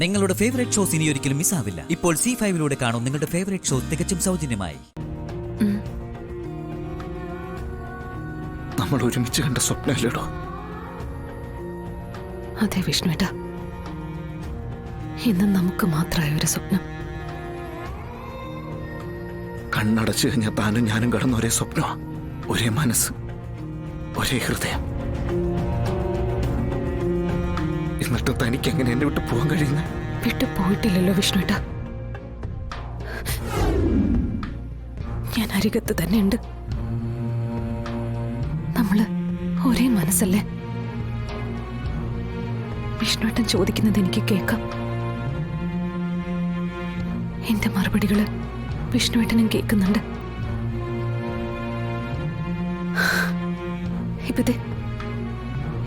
നിങ്ങളുടെ favourite shows ഇനി ഒരിക്കലും മിസ്സാവില്ല. ഇപ്പോൾ C5 കാണും നിങ്ങളുടെ ഫേവറേറ്റ് ഷോ തികച്ചും സൗജന്യമായി. നമ്മൾ ഒരുമിച്ച് കണ്ട സ്വപ്നമല്ലേടോ? അതെ വിഷ്ണുവേട്ടാ, ഇന്ന് നമുക്ക് മാത്രമായ ഒരു സ്വപ്നം. കണ്ണടച്ചു കഴിഞ്ഞാൽ താനും ഞാനും കടന്ന ഒരേ സ്വപ്നമാ, ഒരേ മനസ്സ്, ഒരേ ഹൃദയം. എന്നിട്ട് തനിക്ക് എങ്ങനെ എന്നെ വിട്ട് പോകാൻ കഴിയുന്നത്? വിട്ടു പോയിട്ടില്ലല്ലോ വിഷ്ണുവേട്ടാ, ഞാൻ അരികത്ത് തന്നെ ഉണ്ട്. നമ്മള് ഒരേ മനസ്സല്ലേ? വിഷ്ണുവേട്ടൻ ചോദിക്കുന്നത് എനിക്ക് കേൾക്കാം. എന്റെ മറുപടികള് വിഷ്ണുവേട്ടനും കേൾക്കുന്നുണ്ട്. ഇപ്പത്തെ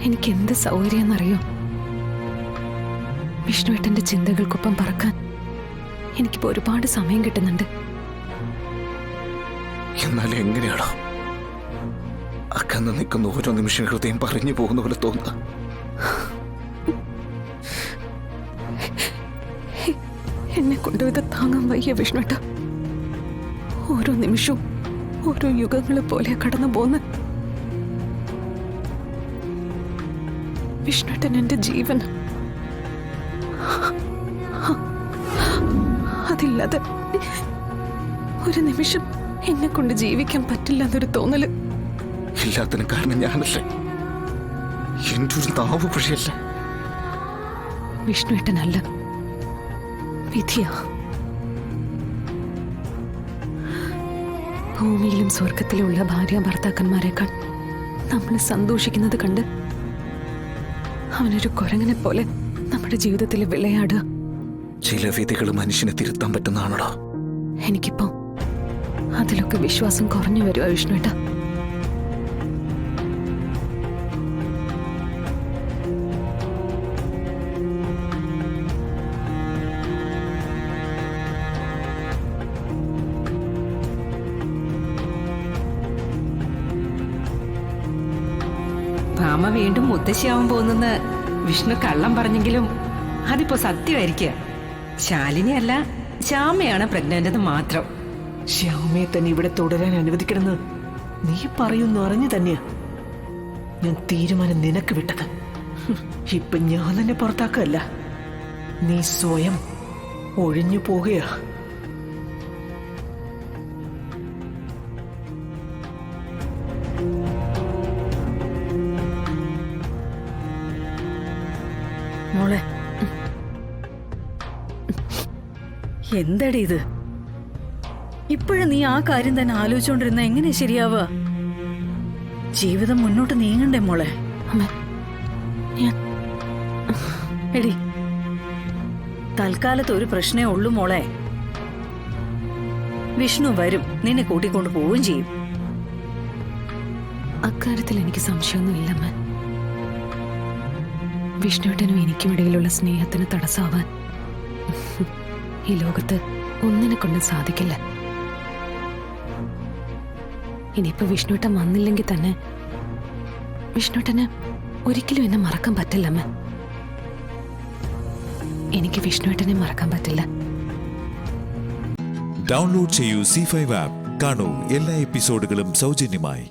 എനിക്ക് എന്ത് സൗകര്യമെന്നറിയോ? വിഷ്ണുവേട്ടന്റെ ചിന്തകൾക്കൊപ്പം പറക്കാൻ എനിക്കിപ്പോ ഒരുപാട് സമയം കിട്ടുന്നുണ്ട്. എന്നാലും എങ്ങനെയാണോ അക്കന്ന് നിൽക്കുന്ന ഓരോ നിമിഷം ഹൃദയം പറഞ്ഞു പോകുന്ന പോലെ തോന്നുക? എന്നെ കൊണ്ടുപോയത് താങ്ങാൻ വയ്യ വിഷ്ണുവേട്ട. ഓരോ നിമിഷവും ഓരോ യുഗങ്ങളെ പോലെ കടന്നു പോന്ന്. വിഷ്ണുവേട്ടൻ എന്റെ ജീവൻ. അതില്ലാതെ ഒരു നിമിഷം എന്നെ കൊണ്ട് ജീവിക്കാൻ പറ്റില്ല എന്നൊരു തോന്നല്. എല്ലാത്തിനും കാരണം ഞാനല്ലേ? എന്റെ ഒരു നാവ് പുഴയല്ലേ? വിഷ്ണുവേട്ടനല്ല, വിധിയാ. ഭൂമിയിലും സ്വർഗത്തിലുള്ള ഭാര്യ ഭർത്താക്കന്മാരെക്കാൾ നമ്മൾ സന്തോഷിക്കുന്നത് കണ്ട് അവനൊരു കുരങ്ങനെ പോലെ നമ്മുടെ ജീവിതത്തിൽ വിളയാടുക. ചില വിധികൾ മനുഷ്യനെ തിരുത്താൻ പറ്റുന്നതാണോ? എനിക്കിപ്പോ അതിലൊക്കെ വിശ്വാസം കുറഞ്ഞു വരുവാ വിഷ്ണുവേട്ട. ഭാമ വീണ്ടും മുത്തശ്ശിയാവാൻ പോകുന്നെന്ന് വിഷ്ണു കള്ളം പറഞ്ഞെങ്കിലും അതിപ്പോ സത്യമായിരിക്കുക. ശാലിനിയല്ല, ശ്യാമയാണ് പ്രഗ്നന്റ് എന്ന് മാത്രം. ശ്യാമയെ തന്നെ ഇവിടെ തുടരാൻ അനുവദിക്കണമെന്ന് നീ പറയുന്നു അറിഞ്ഞു തന്നെയാ ഞാൻ തീരുമാനം നിനക്ക് വിട്ടത്. ഇപ്പൊ ഞാൻ തന്നെ പുറത്താക്കല്ല, നീ സ്വയം ഒഴിഞ്ഞു പോകുകയാ. മോളെ, എന്തടി ഇത്? ഇപ്പോഴും നീ ആ കാര്യം തന്നെ ആലോചിച്ചോണ്ടിരുന്ന എങ്ങനെ ശരിയാവുക? ജീവിതം മുന്നോട്ട് നീങ്ങണ്ടേ മോളെ? എടി, തൽക്കാലത്ത് ഒരു പ്രശ്നമേ ഉള്ളൂ മോളെ. വിഷ്ണു വരും, നിന്നെ കൂട്ടിക്കൊണ്ട് പോവുകയും ചെയ്യും. അക്കാര്യത്തിൽ എനിക്ക് സംശയമൊന്നുമില്ല അമ്മ. വിഷ്ണുവേട്ടനും എനിക്കും ഇടയിലുള്ള സ്നേഹത്തിന് തടസ്സമാവാൻ ഈ ലോകത്ത് ഒന്നിനെ കൊണ്ടും സാധിക്കില്ല. ഇനിയിപ്പോ വിഷ്ണുവേട്ടൻ വന്നില്ലെങ്കിൽ തന്നെ വിഷ്ണുവേട്ടന് ഒരിക്കലും എന്നെ മറക്കാൻ പറ്റില്ല അമ്മ. എനിക്ക് വിഷ്ണുവേട്ടനെ മറക്കാൻ പറ്റില്ല. ഡൗൺലോഡ് ചെയ്യൂ C5 ആപ്പ്. കാണൂ എല്ലാ എപ്പിസോഡുകളും സൗജന്യമായി.